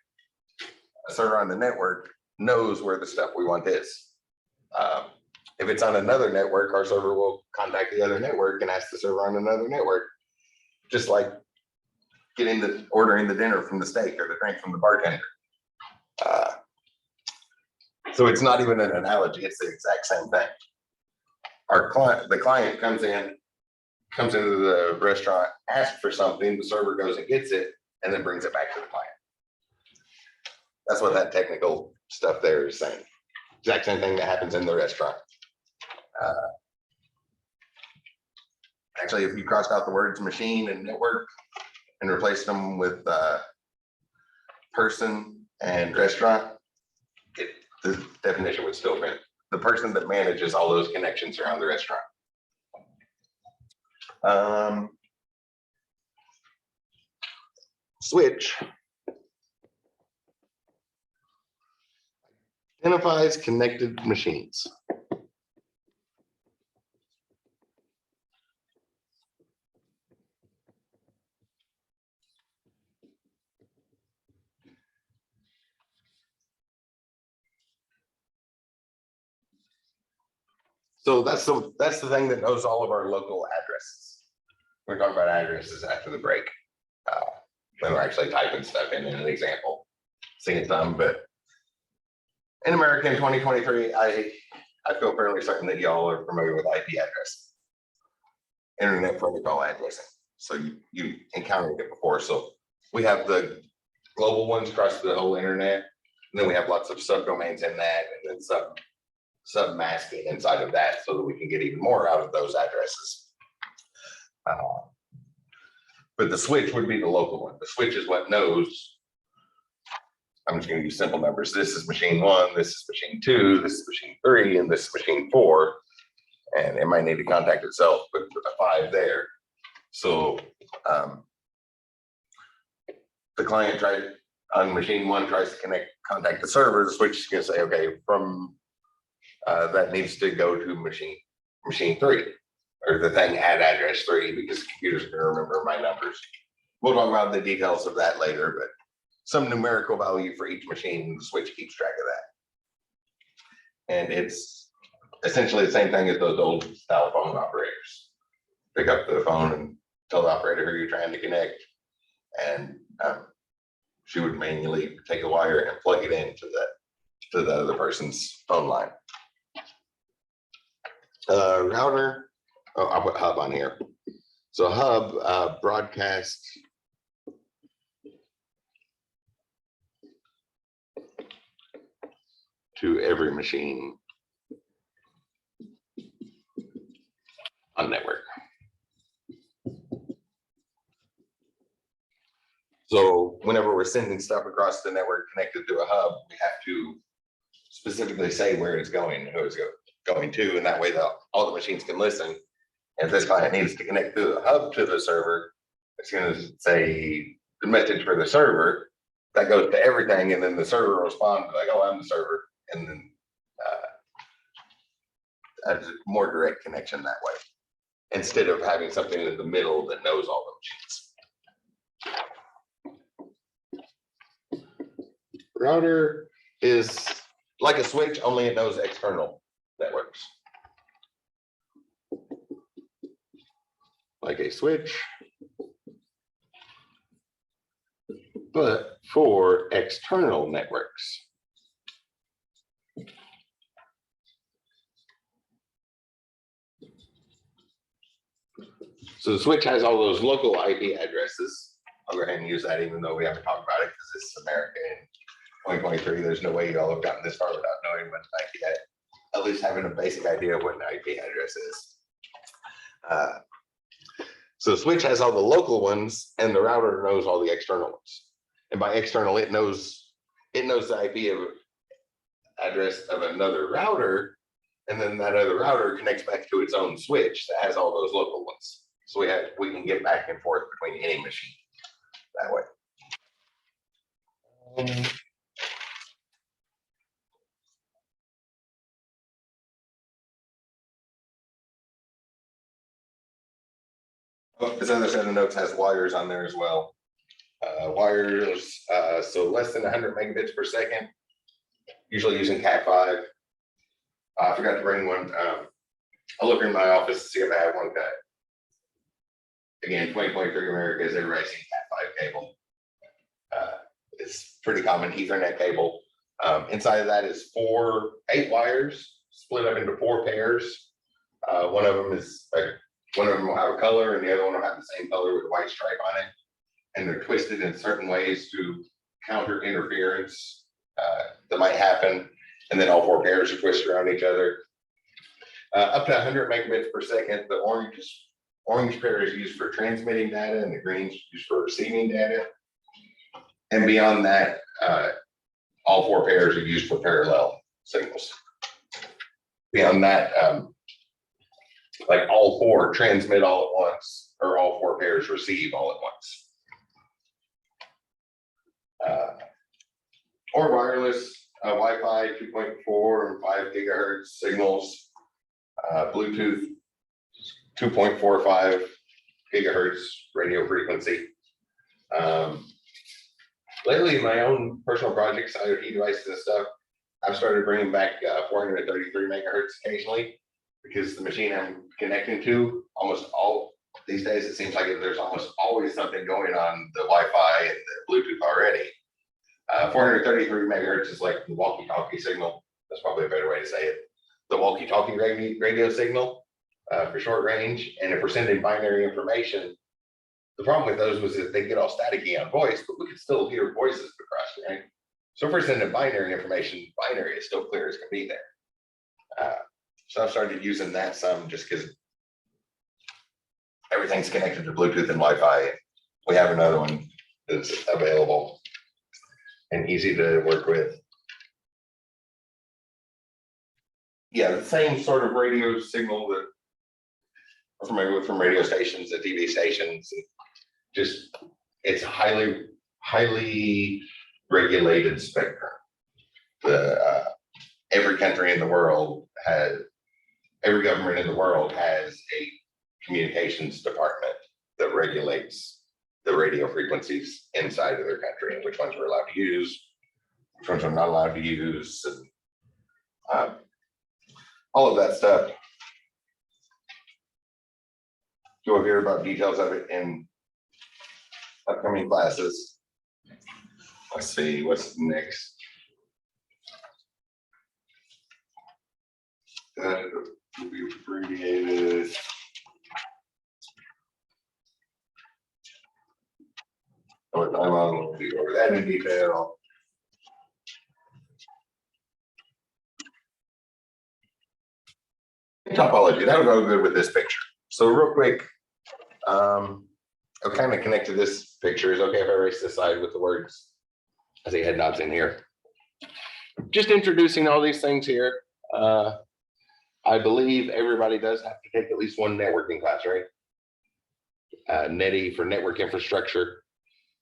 A server on the network knows where the stuff we want is. If it's on another network, our server will contact the other network and ask the server on another network, just like ordering the dinner from the steak or the drink from the bartender. So it's not even an analogy; it's the exact same thing. The client comes into the restaurant, asks for something, the server goes and gets it, and then brings it back to the client. That's what that technical stuff there is saying. Exact same thing that happens in the restaurant. Actually, if you crossed out the words machine and network and replaced them with person and restaurant, the definition would still fit. The person that manages all those connections around the restaurant. Switch identifies connected machines. So that's the thing that knows all of our local addresses. We're talking about addresses after the break. When we're actually typing stuff in an example, seeing some, but in America in 2023, I feel fairly certain that y'all are familiar with IP address, internet protocol addressing. So you encountered it before. So we have the global ones across the whole internet, and then we have lots of subdomains in that, and then sub-masking inside of that so that we can get even more out of those addresses. But the switch would be the local one. The switch is what knows. I'm just going to use simple numbers. This is machine 1, this is machine 2, this is machine 3, and this is machine 4. And it might need to contact itself with a 5 there. So the client on machine 1 tries to contact the server. The switch is going to say, okay, from that needs to go to machine 3, or the thing at address 3, because computers are going to remember my numbers. We'll talk about the details of that later, but some numerical value for each machine, the switch keeps track of that. And it's essentially the same thing as those old style phone operators. Pick up the phone and tell the operator who you're trying to connect, and she would manually take a wire and plug it into the other person's phone line. Router, I'll put hub on here. So hub broadcasts to every machine on network. So whenever we're sending stuff across the network connected to a hub, we have to specifically say where it's going and who it's going to, and that way all the machines can listen. And if this client needs to connect through the hub to the server, it's going to say the message for the server that goes to everything, and then the server will respond like, "Oh, I'm the server," and then a more direct connection that way, instead of having something in the middle that knows all the machines. Router is like a switch, only it knows external networks. Like a switch, but for external networks. So the switch has all those local IP addresses. I'll go ahead and use that even though we haven't talked about it, because this is America in 2023. There's no way you all have gotten this far without knowing what an IP, at least having a basic idea of what an IP address is. So the switch has all the local ones, and the router knows all the external ones. And by external, it knows the IP of address of another router, and then that other router connects back to its own switch that has all those local ones. So we can get back and forth between any machine that way. This other set of notes has wires on there as well. Wires, so less than 100 megabits per second, usually using Cat5. I forgot to bring one. I'll look in my office to see if I have one cut. Again, 2023 America is everybody seen Cat5 cable. It's pretty common Ethernet cable. Inside of that is 8 wires split up into 4 pairs. One of them will have a color, and the other one will have the same color with a white stripe on it. And they're twisted in certain ways to counter interference that might happen. And then all 4 pairs are twisted around each other. Up to 100 megabits per second, the orange pair is used for transmitting data, and the green is used for receiving data. And beyond that, all 4 pairs are used for parallel signals. Beyond that, like all 4 transmit all at once, or all 4 pairs receive all at once. Or wireless, Wi-Fi 2.4 and 5 gigahertz signals, Bluetooth 2.45 gigahertz radio frequency. Lately, in my own personal projects, IoT devices and stuff, I've started bringing back 433 megahertz occasionally, because the machine I'm connecting to, almost all these days, it seems like there's almost always something going on the Wi-Fi and the Bluetooth already. 433 megahertz is like the walkie-talkie signal. That's probably a better way to say it. The walkie-talkie radio signal for short range. And if we're sending binary information, the problem with those was that they get all staticky on voice, but we could still hear voices across, right? So if we're sending binary information, binary is still clear as can be there. So I've started using that some, just because everything's connected to Bluetooth and Wi-Fi. We have another one that's available and easy to work with. Yeah, the same sort of radio signal that I'm familiar with from radio stations to TV stations. Just, it's highly regulated spectrum. Every country in the world every government in the world has a communications department that regulates the radio frequencies inside of their country, and which ones we're allowed to use, which ones we're not allowed to use, and all of that stuff. You'll hear about details of it in upcoming classes. Let's see what's next. That will be abbreviated. We'll go over that in detail. Topology, that'll go good with this picture. So real quick, I'll kind of connect to this picture. Is okay if I erase this side with the words? I see head nods in here. Just introducing all these things here. I believe everybody does have to take at least one networking class, right? NETI for network infrastructure.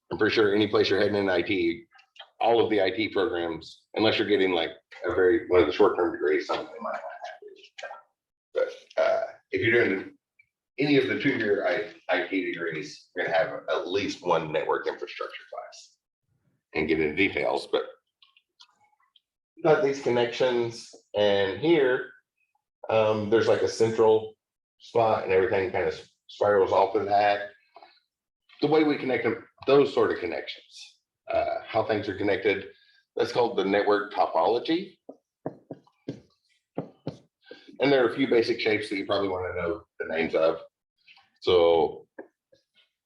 I'm pretty sure any place you're heading in IT, all of the IT programs, unless you're getting like one of the short-term degrees, something they might not have. But if you're doing any of the 2-year IT degrees, you're gonna have at least one network infrastructure class and get into details. But got these connections, and here there's like a central spot, and everything kind of spirals off of that. The way we connect them, those sort of connections, how things are connected, that's called the network topology. And there are a few basic shapes that you probably want to know the names of. So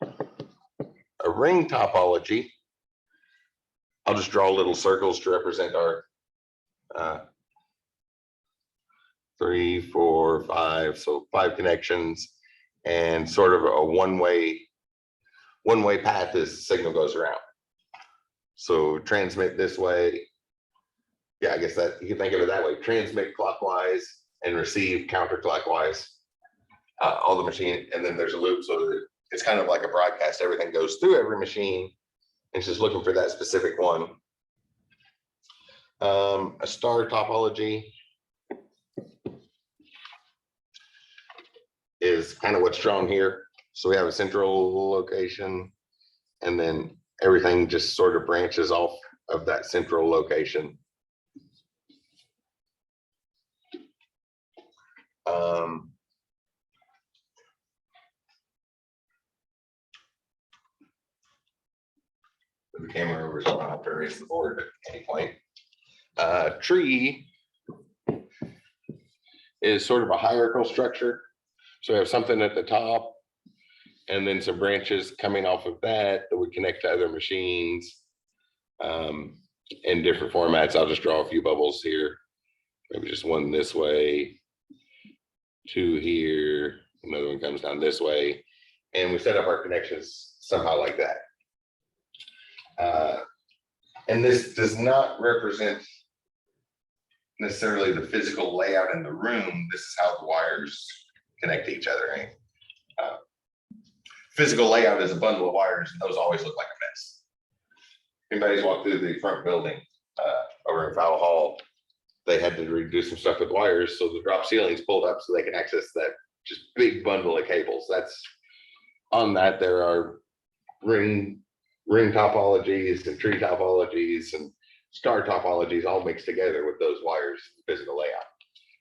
a ring topology, I'll just draw little circles to represent our 3, 4, 5, so 5 connections, and sort of a one-way path as the signal goes around. So transmit this way, yeah, I guess that you can think of it that way, transmit clockwise and receive counterclockwise, all the machine, and then there's a loop so that it's kind of like a broadcast. Everything goes through every machine. And it's just looking for that specific one. A star topology is kind of what's drawn here. So we have a central location, and then everything just sort of branches off of that central location. The camera over, so I don't have to erase the board at any point. Tree is sort of a hierarchical structure. So we have something at the top, and then some branches coming off of that that would connect to other machines in different formats. I'll just draw a few bubbles here. Maybe just one this way, two here, another one comes down this way, and we set up our connections somehow like that. And this does not represent necessarily the physical layout in the room. This is how the wires connect to each other. Right? Physical layout is a bundle of wires, and those always look like a mess. Anybody's walked through the front building over in Fowl Hall, they had to redo some stuff with wires, so the drop ceilings pulled up so they can access that just big bundle of cables. That's on that. There are ring topologies and tree topologies and star topologies all mixed together with those wires, physical layout.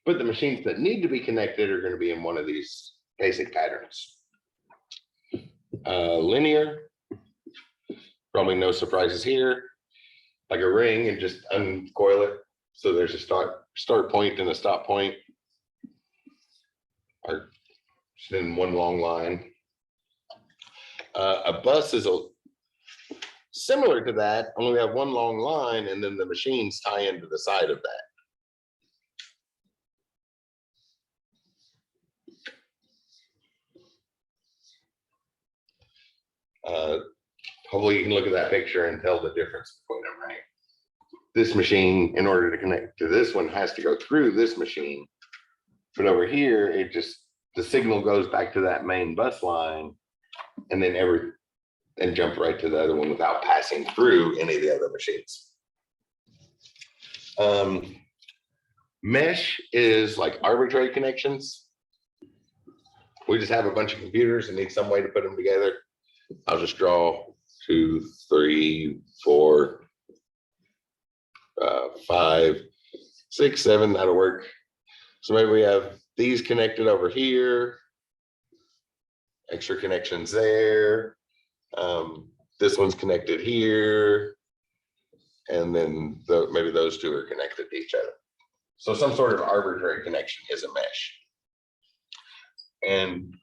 But the machines that need to be connected are going to be in one of these basic patterns. Linear, probably no surprises here, like a ring, and just uncoil it. So there's a start point and a stop point, or just in one long line. A bus is similar to that, only we have one long line, and then the machines tie into the side of that. Hopefully you can look at that picture and tell the difference between them, right? This machine, in order to connect to this one, has to go through this machine. But over here, it just, the signal goes back to that main bus line, and then jump right to the other one without passing through any of the other machines. Mesh is like arbitrary connections. We just have a bunch of computers and need some way to put them together. I'll just draw 2, 3, 4, 5, 6, 7, that'll work. So maybe we have these connected over here, extra connections there. This one's connected here, and then maybe those two are connected to each other. So some sort of arbitrary connection is a mesh. And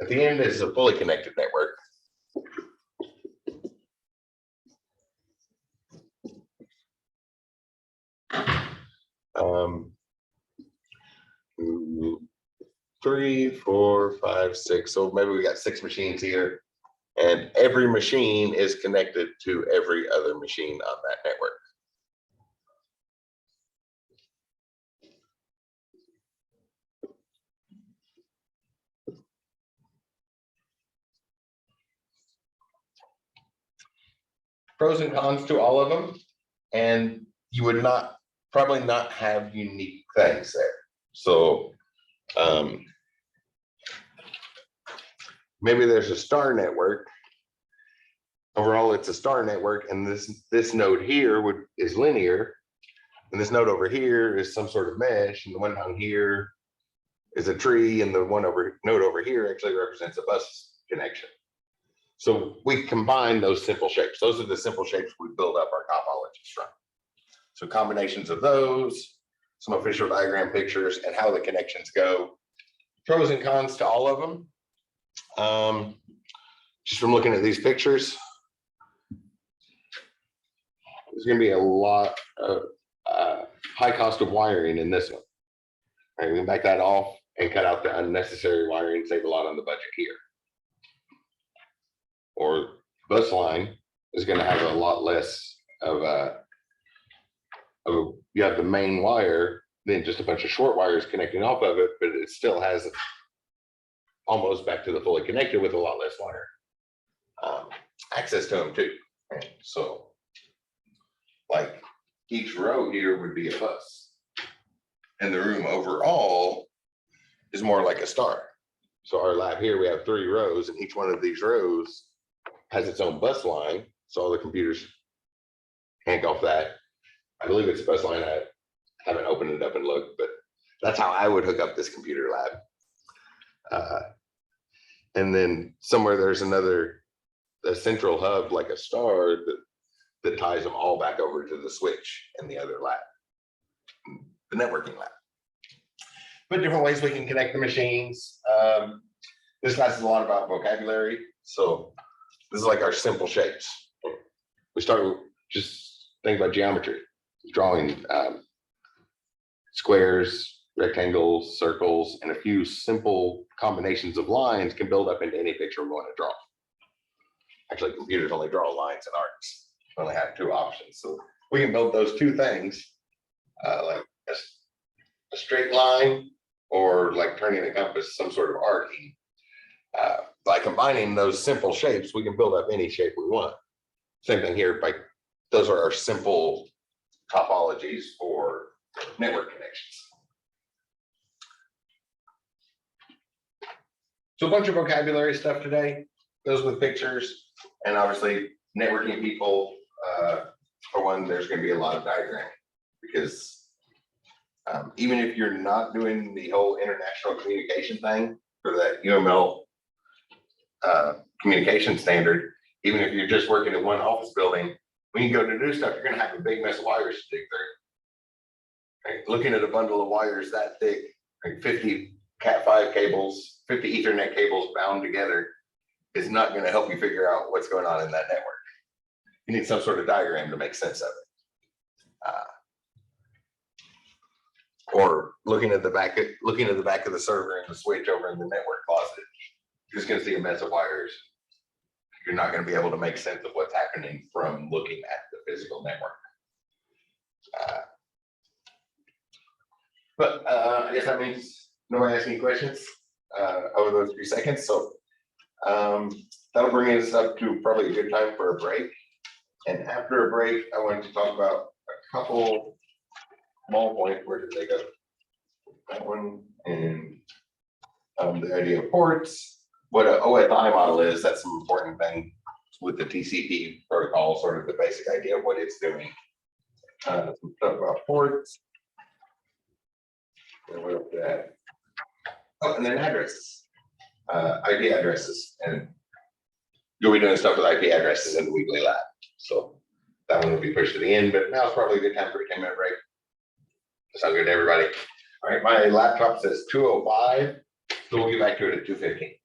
at the end is a fully connected network. Three, 4, 5, 6. So maybe we got 6 machines here, and every machine is connected to every other machine on that network. Pros and cons to all of them, and you would probably not have unique things there. So maybe there's a star network. Overall, it's a star network, and this node here is linear, and this node over here is some sort of mesh, and the one down here is a tree, and the node over here actually represents a bus connection. So we combine those simple shapes. Those are the simple shapes we build up our topologies from. So combinations of those, some official diagram pictures, and how the connections go. Pros and cons to all of them. Just from looking at these pictures, there's going to be a lot of high cost of wiring in this one. All right, we can back that off and cut out the unnecessary wiring, save a lot on the budget here. Or bus line is going to have a lot less of you have the main wire, then just a bunch of short wires connecting off of it, but it still has almost back to the fully connected with a lot less wire access to them too. So like each row here would be a bus, and the room overall is more like a star. So our lab here, we have 3 rows, and each one of these rows has its own bus line. So all the computers hank off that. I believe it's a bus line. I haven't opened it up and looked, but that's how I would hook up this computer lab. And then somewhere there's a central hub, like a star, that ties them all back over to the switch in the other lab, the networking lab. But different ways we can connect the machines. This class is a lot about vocabulary. So this is like our simple shapes. We start with just think about geometry, drawing squares, rectangles, circles, and a few simple combinations of lines can build up into any picture we want to draw. Actually, computers only draw lines and arcs. We only have 2 options. So we can build those 2 things, like a straight line, or like turning a compass, some sort of arcing. By combining those simple shapes, we can build up any shape we want. Same thing here, those are our simple topologies for network connections. So a bunch of vocabulary stuff today, those with pictures, and obviously networking people. For one, there's going to be a lot of diagramming, because even if you're not doing the whole international communication thing for that UML communication standard, even if you're just working in one office building, when you go to do stuff, you're going to have a big mess of wires to dig through. Right? Looking at a bundle of wires that thick, like 50 Cat5 cables, 50 Ethernet cables bound together, is not going to help you figure out what's going on in that network. You need some sort of diagram to make sense of it. Or looking at the back of the server and the switch over in the network closet, you're just going to see a mess of wires. You're not going to be able to make sense of what's happening from looking at the physical network. But I guess that means nobody asked any questions over those few seconds. So that'll bring us up to probably a good time for a break. And after a break, I wanted to talk about a couple small points. Where did they go? That one, and the idea of ports, what an OSI model is. That's some important thing with the TCP protocol, sort of the basic idea of what it's doing. Some stuff about ports. And what else that? Oh, and then addresses, IP addresses, and you'll be doing stuff with IP addresses in the weekly lab. So that one will be pushed to the end, but now it's probably a good time for a 10-minute break. Sound good to everybody? All right, my laptop says 2:05, so we'll get back to it at 2:15.